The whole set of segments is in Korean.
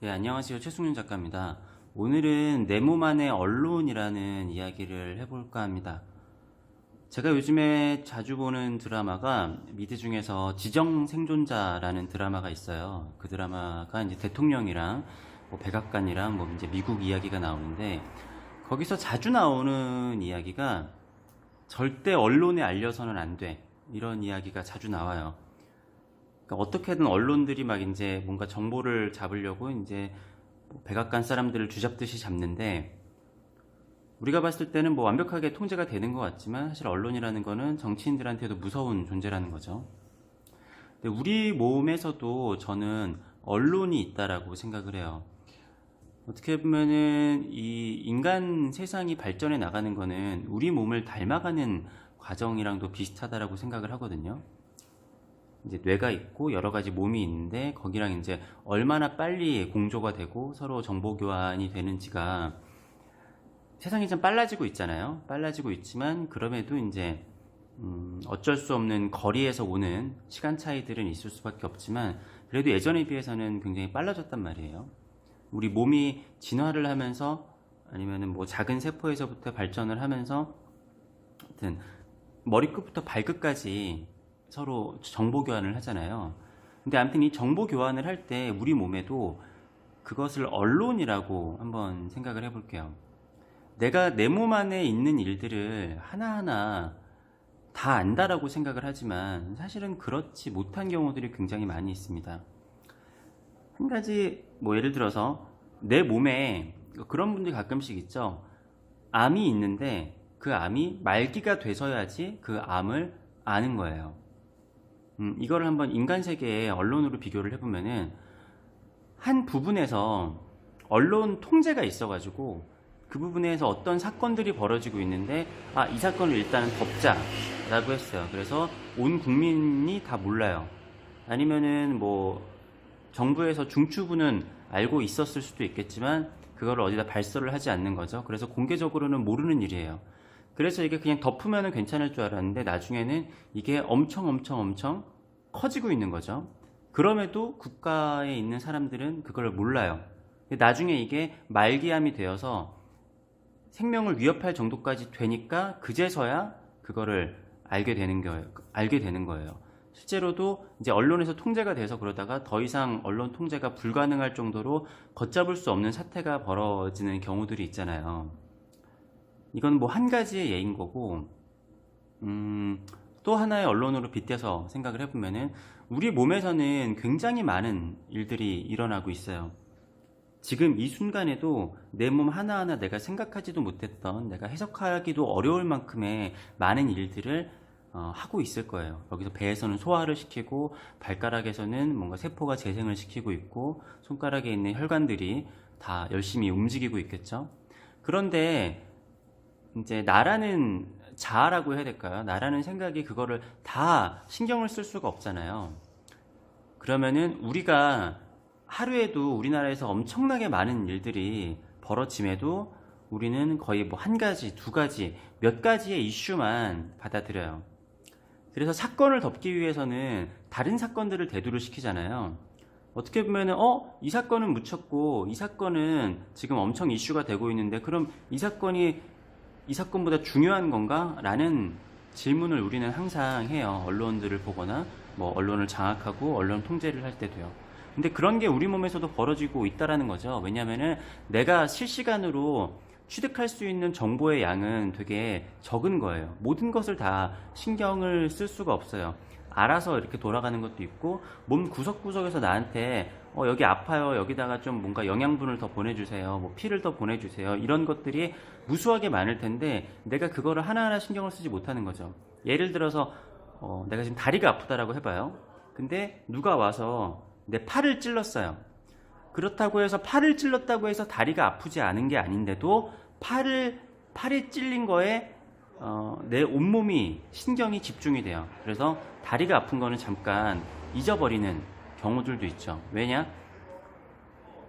네, 안녕하세요. 최승윤 작가입니다. 오늘은 내 몸 안의 언론이라는 이야기를 해볼까 합니다. 제가 요즘에 자주 보는 드라마가 미드 중에서 지정생존자라는 드라마가 있어요. 그 드라마가 이제 대통령이랑 뭐 백악관이랑 뭐 이제 미국 이야기가 나오는데 거기서 자주 나오는 이야기가 절대 언론에 알려서는 안 돼. 이런 이야기가 자주 나와요. 그러니까 어떻게든 언론들이 막 이제 뭔가 정보를 잡으려고 이제 뭐 백악관 사람들을 쥐잡듯이 잡는데 우리가 봤을 때는 뭐 완벽하게 통제가 되는 것 같지만 사실 언론이라는 거는 정치인들한테도 무서운 존재라는 거죠. 근데 우리 몸에서도 저는 언론이 있다라고 생각을 해요. 어떻게 보면은 이 인간 세상이 발전해 나가는 거는 우리 몸을 닮아가는 과정이랑도 비슷하다라고 생각을 하거든요. 이제 뇌가 있고 여러 가지 몸이 있는데 거기랑 이제 얼마나 빨리 공조가 되고 서로 정보 교환이 되는지가 세상이 좀 빨라지고 있잖아요. 빨라지고 있지만 그럼에도 이제 어쩔 수 없는 거리에서 오는 시간 차이들은 있을 수밖에 없지만 그래도 예전에 비해서는 굉장히 빨라졌단 말이에요. 우리 몸이 진화를 하면서 아니면은 뭐 작은 세포에서부터 발전을 하면서 하여튼 머리끝부터 발끝까지 서로 정보 교환을 하잖아요. 근데 아무튼 이 정보 교환을 할 때 우리 몸에도 그것을 언론이라고 한번 생각을 해볼게요. 내가 내 몸 안에 있는 일들을 하나하나 다 안다라고 생각을 하지만 사실은 그렇지 못한 경우들이 굉장히 많이 있습니다. 한 가지 뭐 예를 들어서 내 몸에 그런 분들이 가끔씩 있죠. 암이 있는데 그 암이 말기가 돼서야지 그 암을 아는 거예요. 이거를 한번 인간 세계의 언론으로 비교를 해보면은 한 부분에서 언론 통제가 있어가지고 그 부분에서 어떤 사건들이 벌어지고 있는데 이 사건을 일단은 덮자라고 했어요. 그래서 온 국민이 다 몰라요. 아니면은 뭐 정부에서 중추부는 알고 있었을 수도 있겠지만 그거를 어디다 발설을 하지 않는 거죠. 그래서 공개적으로는 모르는 일이에요. 그래서 이게 그냥 덮으면 괜찮을 줄 알았는데 나중에는 이게 엄청 커지고 있는 거죠. 그럼에도 국가에 있는 사람들은 그걸 몰라요. 나중에 이게 말기암이 되어서 생명을 위협할 정도까지 되니까 그제서야 그거를 알게 되는 거예요. 실제로도 이제 언론에서 통제가 돼서 그러다가 더 이상 언론 통제가 불가능할 정도로 걷잡을 수 없는 사태가 벌어지는 경우들이 있잖아요. 이건 뭐 한 가지의 예인 거고, 또 하나의 언론으로 빗대서 생각을 해보면은 우리 몸에서는 굉장히 많은 일들이 일어나고 있어요. 지금 이 순간에도 내 몸 하나하나 내가 생각하지도 못했던, 내가 해석하기도 어려울 만큼의 많은 일들을 하고 있을 거예요. 여기서 배에서는 소화를 시키고 발가락에서는 뭔가 세포가 재생을 시키고 있고 손가락에 있는 혈관들이 다 열심히 움직이고 있겠죠. 그런데 이제 나라는 자아라고 해야 될까요? 나라는 생각이 그거를 다 신경을 쓸 수가 없잖아요. 그러면은 우리가 하루에도 우리나라에서 엄청나게 많은 일들이 벌어짐에도 우리는 거의 뭐 한 가지, 두 가지, 몇 가지의 이슈만 받아들여요. 그래서 사건을 덮기 위해서는 다른 사건들을 대두를 시키잖아요. 어떻게 보면은 이 사건은 묻혔고 이 사건은 지금 엄청 이슈가 되고 있는데 그럼 이 사건이 이 사건보다 중요한 건가? 라는 질문을 우리는 항상 해요. 언론들을 보거나 뭐 언론을 장악하고 언론 통제를 할 때도요. 근데 그런 게 우리 몸에서도 벌어지고 있다라는 거죠. 왜냐면은 내가 실시간으로 취득할 수 있는 정보의 양은 되게 적은 거예요. 모든 것을 다 신경을 쓸 수가 없어요. 알아서 이렇게 돌아가는 것도 있고 몸 구석구석에서 나한테 여기 아파요. 여기다가 좀 뭔가 영양분을 더 보내주세요. 뭐 피를 더 보내주세요. 이런 것들이 무수하게 많을 텐데 내가 그거를 하나하나 신경을 쓰지 못하는 거죠. 예를 들어서 내가 지금 다리가 아프다라고 해봐요. 근데 누가 와서 내 팔을 찔렀어요. 그렇다고 해서 팔을 찔렀다고 해서 다리가 아프지 않은 게 아닌데도 팔이 찔린 거에 내 온몸이 신경이 집중이 돼요. 그래서 다리가 아픈 거는 잠깐 잊어버리는 경우들도 있죠. 왜냐?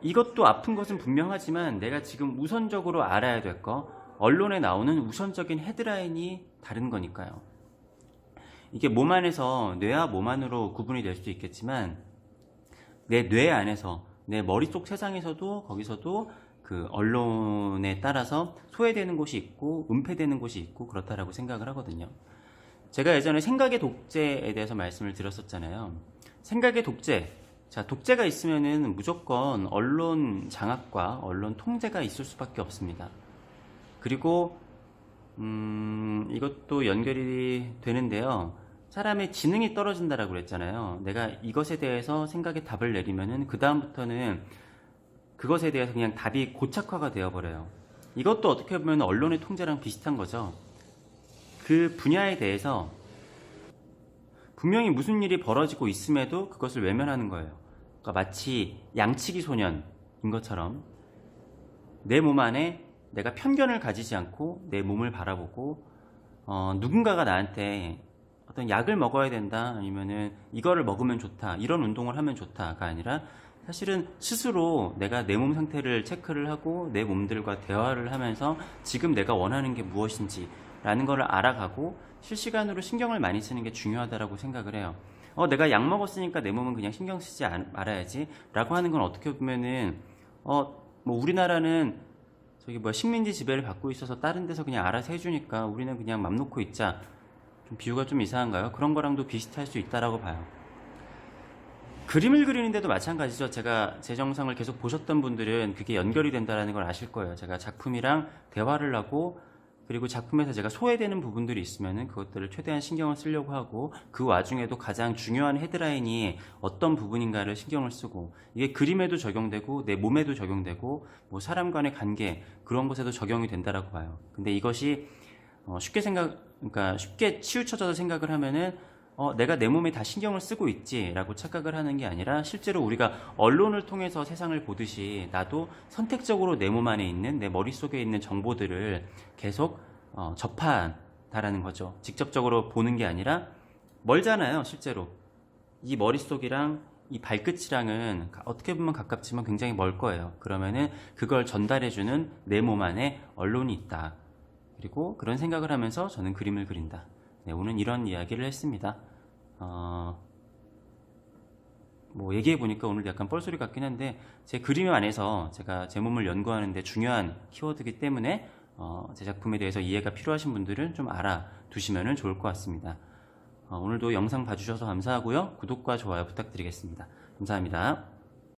이것도 아픈 것은 분명하지만 내가 지금 우선적으로 알아야 될 거, 언론에 나오는 우선적인 헤드라인이 다른 거니까요. 이게 몸 안에서 뇌와 몸 안으로 구분이 될 수도 있겠지만 내 뇌 안에서 내 머릿속 세상에서도 거기서도 그 언론에 따라서 소외되는 곳이 있고 은폐되는 곳이 있고 그렇다라고 생각을 하거든요. 제가 예전에 생각의 독재에 대해서 말씀을 드렸었잖아요. 생각의 독재. 자, 독재가 있으면은 무조건 언론 장악과 언론 통제가 있을 수밖에 없습니다. 그리고 이것도 연결이 되는데요. 사람의 지능이 떨어진다라고 그랬잖아요. 내가 이것에 대해서 생각의 답을 내리면은 그 다음부터는 그것에 대해서 그냥 답이 고착화가 되어버려요. 이것도 어떻게 보면 언론의 통제랑 비슷한 거죠. 그 분야에 대해서 분명히 무슨 일이 벌어지고 있음에도 그것을 외면하는 거예요. 그러니까 마치 양치기 소년인 것처럼 내 몸 안에 내가 편견을 가지지 않고 내 몸을 바라보고 누군가가 나한테 어떤 약을 먹어야 된다 아니면은 이거를 먹으면 좋다 이런 운동을 하면 좋다가 아니라 사실은 스스로 내가 내 몸 상태를 체크를 하고 내 몸들과 대화를 하면서 지금 내가 원하는 게 무엇인지 라는 걸 알아가고 실시간으로 신경을 많이 쓰는 게 중요하다고 생각을 해요. 내가 약 먹었으니까 내 몸은 그냥 신경 쓰지 말아야지 라고 하는 건 어떻게 보면은 뭐 우리나라는 저기 식민지 지배를 받고 있어서 다른 데서 그냥 알아서 해주니까 우리는 그냥 맘 놓고 있자. 좀 비유가 좀 이상한가요? 그런 거랑도 비슷할 수 있다라고 봐요. 그림을 그리는데도 마찬가지죠. 제가 제 영상을 계속 보셨던 분들은 그게 연결이 된다는 걸 아실 거예요. 제가 작품이랑 대화를 하고 그리고 작품에서 제가 소외되는 부분들이 있으면 그것들을 최대한 신경을 쓰려고 하고 그 와중에도 가장 중요한 헤드라인이 어떤 부분인가를 신경을 쓰고 이게 그림에도 적용되고 내 몸에도 적용되고 뭐 사람 간의 관계 그런 것에도 적용이 된다라고 봐요. 근데 이것이 그러니까 쉽게 치우쳐져서 생각을 하면은 내가 내 몸에 다 신경을 쓰고 있지라고 착각을 하는 게 아니라 실제로 우리가 언론을 통해서 세상을 보듯이 나도 선택적으로 내 몸 안에 있는 내 머릿속에 있는 정보들을 계속 접한다라는 거죠. 직접적으로 보는 게 아니라 멀잖아요. 실제로 이 머릿속이랑 이 발끝이랑은 어떻게 보면 가깝지만 굉장히 멀 거예요. 그러면은 그걸 전달해주는 내 몸 안에 언론이 있다. 그리고 그런 생각을 하면서 저는 그림을 그린다. 네, 오늘 이런 이야기를 했습니다. 얘기해보니까 오늘 약간 뻘소리 같긴 한데, 제 그림 안에서 제가 제 몸을 연구하는데 중요한 키워드이기 때문에, 제 작품에 대해서 이해가 필요하신 분들은 좀 알아두시면 좋을 것 같습니다. 오늘도 영상 봐주셔서 감사하고요. 구독과 좋아요 부탁드리겠습니다. 감사합니다.